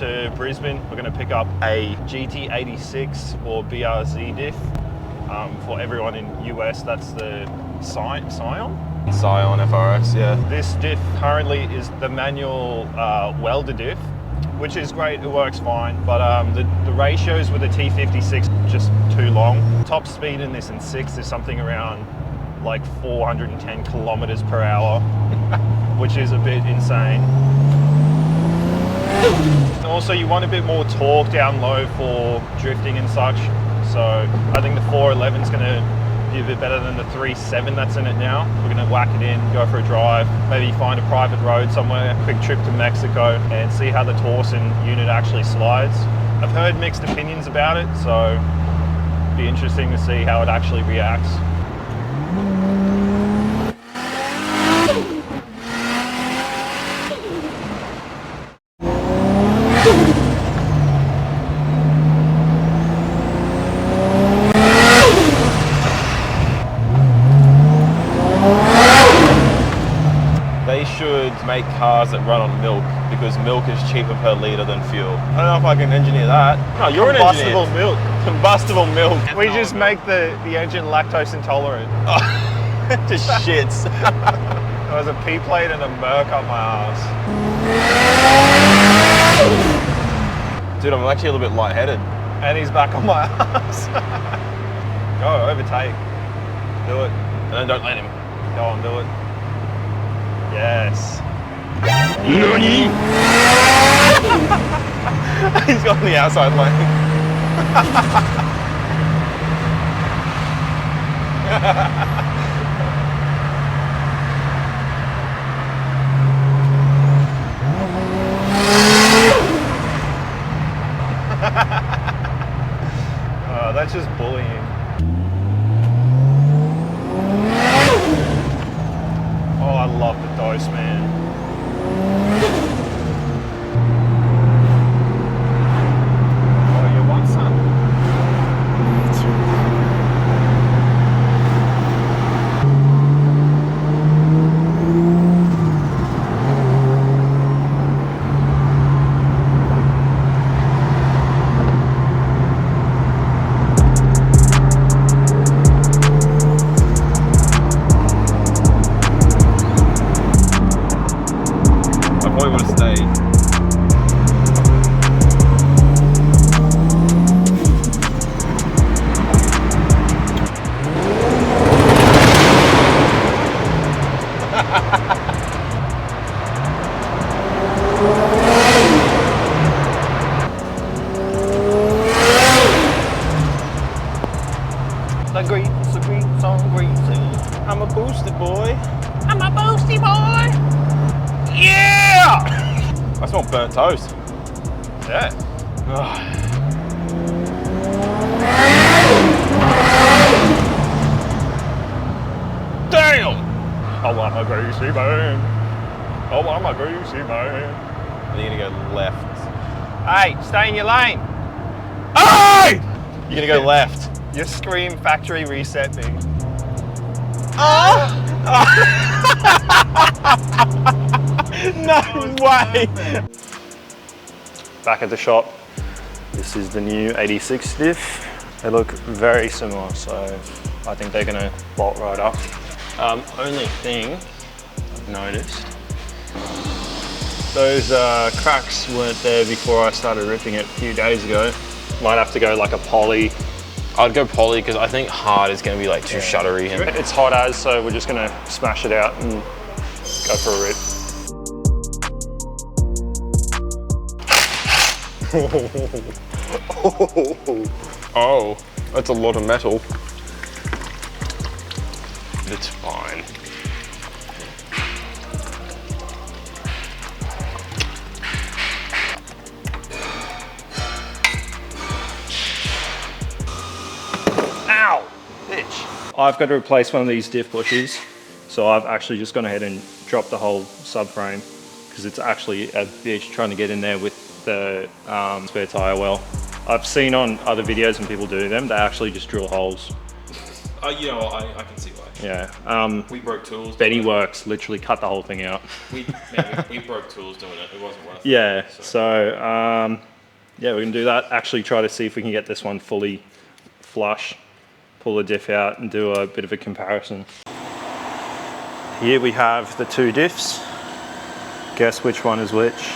to Brisbane. We're going to pick up a GT86 or BRZ diff. For everyone in US, that's the Scion? Scion FRS, yeah. This diff currently is the manual welder diff, which is great, it works fine, but the ratios with the T56 just too long. Top speed in this in 6 is something around like 410 kilometers per hour, which is a bit insane. Also, you want a bit more torque down low for drifting and such. So I think the 411 is going to be a bit better than the 3.7 that's in it now. We're going to whack it in, go for a drive, maybe find a private road somewhere, a quick trip to Mexico, and see how the Torsen unit actually slides. I've heard mixed opinions about it, so it'll be interesting to see how it actually reacts. Make cars that run on milk because milk is cheaper per litre than fuel. I don't know if I can engineer that. No, you're an engineer. Combustible milk. Combustible milk. We just make the engine lactose intolerant. Oh, just shits. There was a P-plate and a Merc up my ass. Dude, I'm actually a little bit lightheaded. And he's back on my ass. Go, overtake. Do it. And then don't let him. Go on, do it. Yes. NANI? He's got on the outside lane. That's just bullying. Oh, I love the dose, man. Oh, you want some? I'm a boosted boy. I'm a boosty boy. Yeah! I smell burnt toast. Yeah. Damn! Oh, I'm a greasy man. Oh, I'm a greasy man. And you're gonna go left. Hey, stay in your lane. Hey! You're gonna go left. Your Scream factory reset me. No way! Back at the shop. This is the new 86 diff. They look very similar, so I think they're gonna bolt right up. Only thing I've noticed, those cracks weren't there before I started ripping it a few days ago. Might have to go like a poly. I'd go poly because I think hard is going to be like too shuttery. And it's hot as, so we're just going to smash it out and go for a rip. Oh, that's a lot of metal. It's fine. Ow! Bitch. I've got to replace one of these diff bushers, so I've actually just gone ahead and dropped the whole subframe because it's actually a bitch trying to get in there with the spare tyre well. I've seen on other videos when people do them, they actually just drill holes. You know what, I can see why. Yeah. We broke tools. Betty Works literally cut the whole thing out. We broke tools doing it. It wasn't worth it. Yeah. So yeah, we can do that. Actually try to see if we can get this one fully flush, pull the diff out and do a bit of a comparison. Here we have the two diffs. Guess which one is which.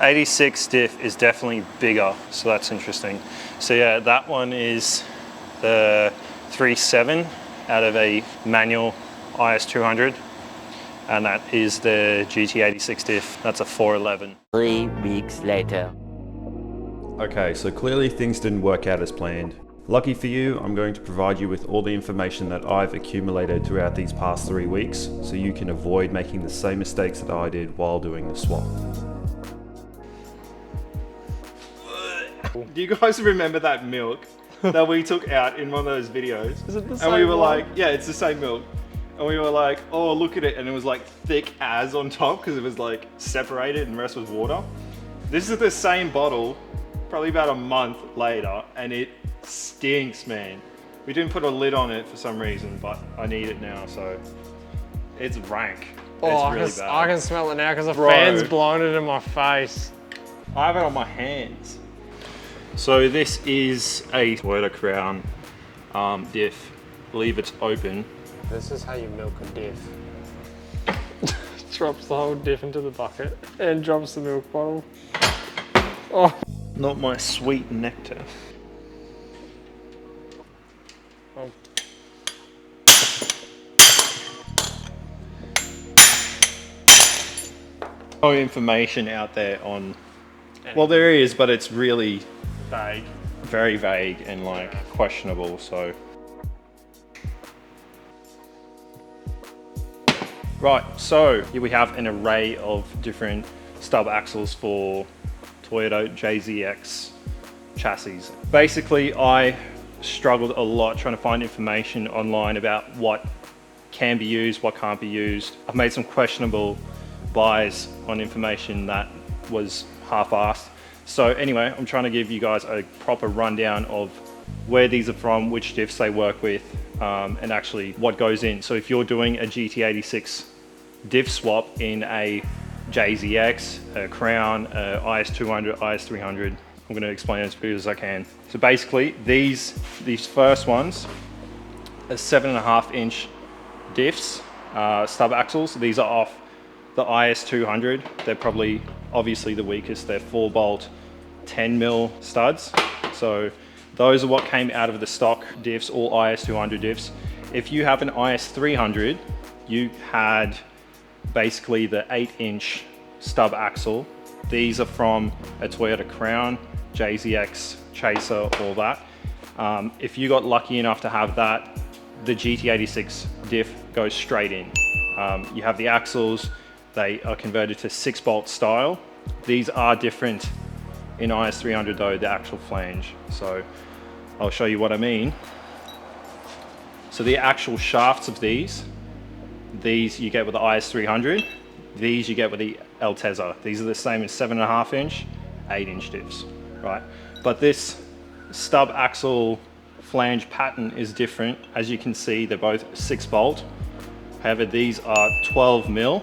86 diff is definitely bigger, so that's interesting. So yeah, that one is the 3.7 out of a manual IS200, and that is the GT86 diff. That's a 411. 3 weeks later. Okay, so clearly things didn't work out as planned. Lucky for you, I'm going to provide you with all the information that I've accumulated throughout these past 3 weeks, so you can avoid making the same mistakes that I did while doing the swap. Do you guys remember that milk that we took out in one of those videos? Is it the and same we were one? like, yeah, it's the same milk. And we were like, oh, look at it. And it was like thick as on top because it was like separated and the rest was water. This is the same bottle, probably about a month later, and it stinks, man. We didn't put a lid on it for some reason, but I need it now, so it's rank. Oh, It's really I bad. can smell it now because the Bro. fan's blown it in my face. I have it on my hands. So this is a Toyota Crown diff. I believe it's open. This is how you milk a diff. Drops the whole diff into the bucket and drops the milk bottle. Oh. Not my sweet nectar. Oh. No information out there on, well there is, but it's really Vague. very vague and like questionable, so. Right, so here we have an array of different stub axles for Toyota JZX chassis. Basically, I struggled a lot trying to find information online about what can be used, what can't be used. I've made some questionable buys on information that was half-assed. So anyway, I'm trying to give you guys a proper rundown of where these are from, which diffs they work with, and actually what goes in. So if you're doing a GT86 diff swap in a JZX, a Crown, a IS200, IS300, I'm going to explain it as good as I can. So basically, these first ones are 7.5 inch diffs, stub axles. These are off the IS200. They're probably obviously the weakest. They're 4-bolt 10mm studs. So those are what came out of the stock diffs, all IS200 diffs. If you have an IS300, you had basically the 8-inch stub axle. These are from a Toyota Crown, JZX, Chaser, all that. If you got lucky enough to have that, the GT86 diff goes straight in. You have the axles, they are converted to 6-bolt style. These are different in IS300 though, the actual flange. So I'll show you what I mean. So the actual shafts of these you get with the IS300, these you get with the Altezza. These are the same as 7.5 inch, 8-inch diffs, right? But this stub axle flange pattern is different. As you can see, they're both 6-bolt. However, these are 12mm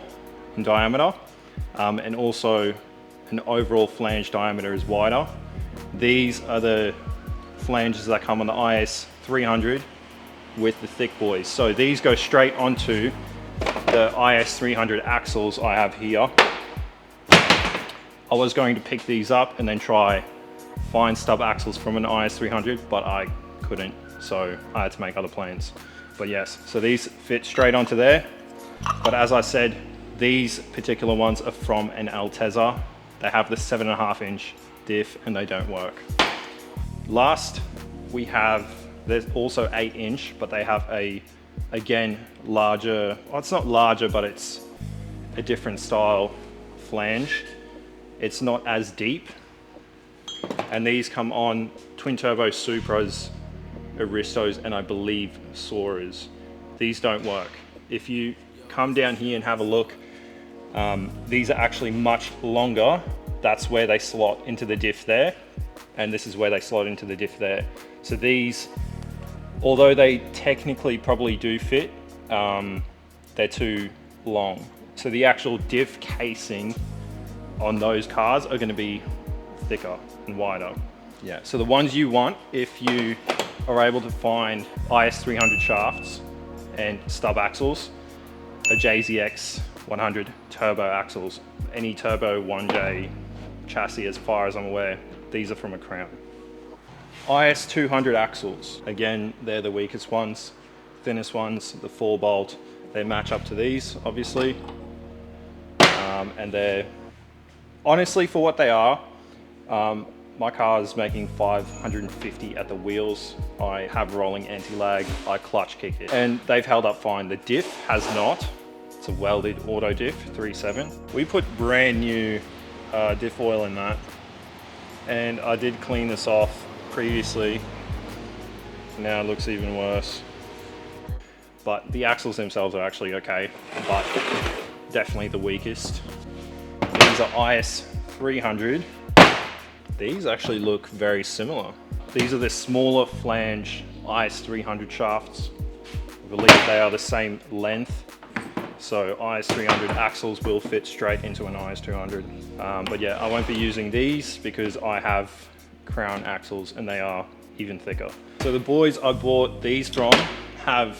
in diameter, and also an overall flange diameter is wider. These are the flanges that come on the IS300 with the thick boys. So these go straight onto the IS300 axles I have here. I was going to pick these up and then try find stub axles from an IS300, but I couldn't, so I had to make other plans. But yes, so these fit straight onto there. But as I said, these particular ones are from an Altezza. They have the 7.5 inch diff and they don't work. Last, we have, there's also 8-inch, but they have a, again, larger, well, it's not larger, but it's a different style flange. It's not as deep. And these come on twin turbo Supras, Aristos, and I believe Soras. These don't work. If you come down here and have a look, these are actually much longer. That's where they slot into the diff there. And this is where they slot into the diff there. So these Although they technically probably do fit, they're too long. So the actual diff casing on those cars are going to be thicker and wider. Yeah, so the ones you want, if you are able to find IS300 shafts and stub axles, are JZX100 turbo axles. Any turbo 1J chassis, as far as I'm aware, these are from a Crown. IS200 axles, again, they're the weakest ones, thinnest ones, the 4-bolt. They match up to these, obviously, and they're, honestly, for what they are, my car is making 550 at the wheels. I have rolling anti-lag, I clutch kick it, and they've held up fine. The diff has not. It's a welded auto diff, 3.7. We put brand new diff oil in that, and I did clean this off previously. Now it looks even worse. But the axles themselves are actually okay, but definitely the weakest. These are IS300. These actually look very similar. These are the smaller flange IS300 shafts. I believe they are the same length. So IS300 axles will fit straight into an IS200. But yeah, I won't be using these because I have Crown axles and they are even thicker. So the boys I bought these from have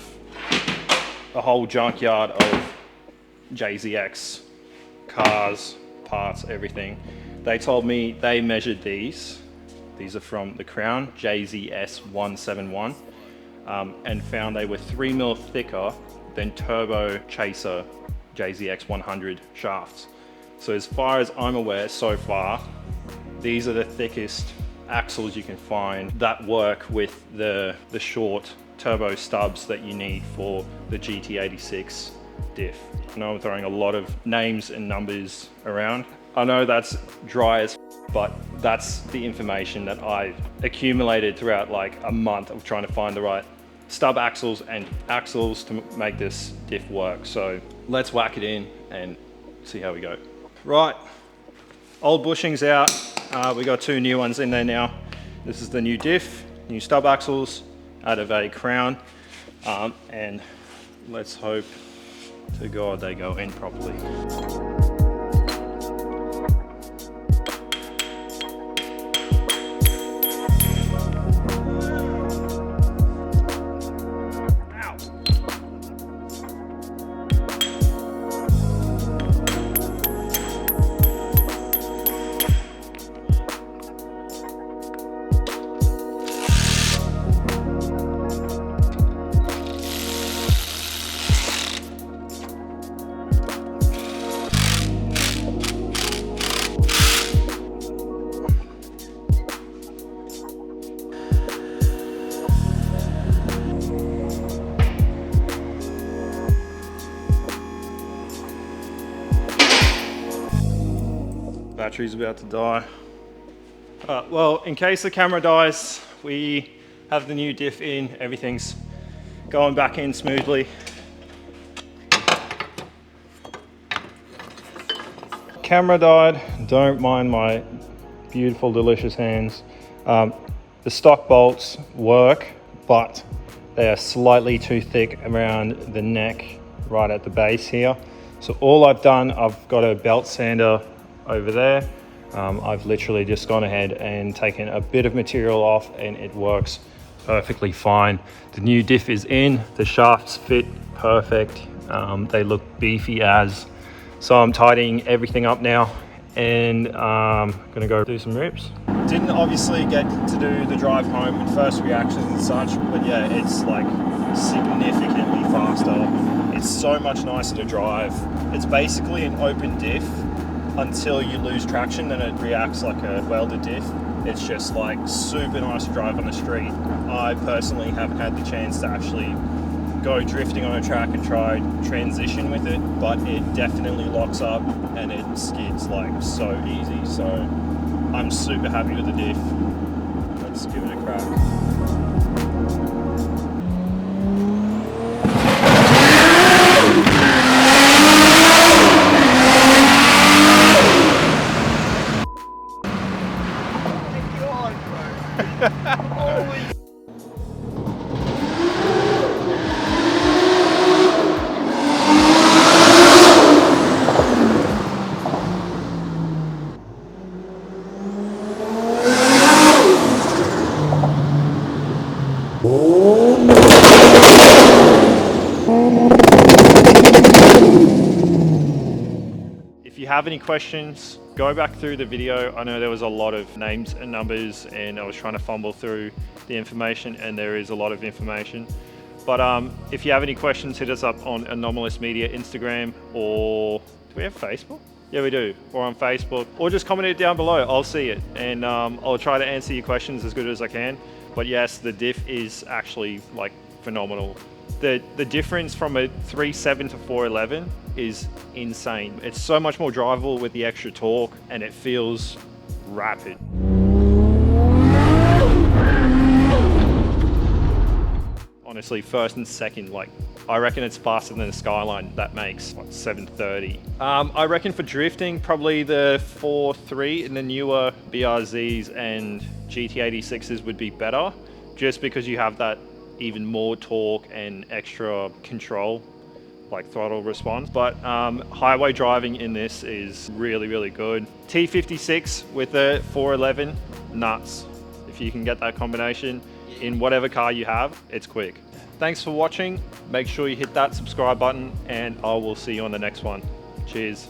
a whole junkyard of JZX cars, parts, everything. They told me they measured these. These are from the Crown, JZS171, and found they were 3mm thicker than Turbo Chaser JZX100 shafts. So as far as I'm aware so far, these are the thickest axles you can find that work with the short turbo stubs that you need for the GT86 diff. I know I'm throwing a lot of names and numbers around. I know that's dry as but that's the information that I accumulated throughout like a month of trying to find the right stub axles and axles to make this diff work. So let's whack it in and see how we go. Right, old bushing's out. We got 2 new ones in there now. This is the new diff, new stub axles out of a Crown, and let's hope to God they go in properly. Battery's about to die. Well, in case the camera dies, we have the new diff in. Everything's going back in smoothly. Camera died. Don't mind my beautiful, delicious hands. The stock bolts work, but they are slightly too thick around the neck, right at the base here. So all I've done, I've got a belt sander over there. I've literally just gone ahead and taken a bit of material off and it works perfectly fine. The new diff is in, the shafts fit perfect. They look beefy as. So I'm tidying everything up now and I'm gonna go do some rips. Didn't obviously get to do the drive home and first reactions and such, but yeah, it's like significantly faster. It's so much nicer to drive. It's basically an open diff until you lose traction, then it reacts like a welded diff. It's just like super nice to drive on the street. I personally haven't had the chance to actually go drifting on a track and try transition with it, but it definitely locks up and it skids like so easy. So I'm super happy with the diff. Let's give it a crack. If you have any questions, go back through the video. I know there was a lot of names and numbers and I was trying to fumble through the information, and there is a lot of information. But if you have any questions, hit us up on Anomalous Media Instagram, or do we have Facebook? Yeah, we do. Or on Facebook, or just comment it down below. I'll see it, and I'll try to answer your questions as good as I can. But yes, the diff is actually like phenomenal. The difference from a 3.7 to 4.11 is insane. It's so much more drivable with the extra torque, and it feels rapid. Honestly, first and second, like, I reckon it's faster than the Skyline that makes like 730. I reckon for drifting, probably the 4.3 and the newer BRZs and GT86s would be better, just because you have that even more torque and extra control, like throttle response. But highway driving in this is really, really good. T56 with the 411, nuts. If you can get that combination in whatever car you have, it's quick. Thanks for watching. Make sure you hit that subscribe button, and I will see you on the next one. Cheers.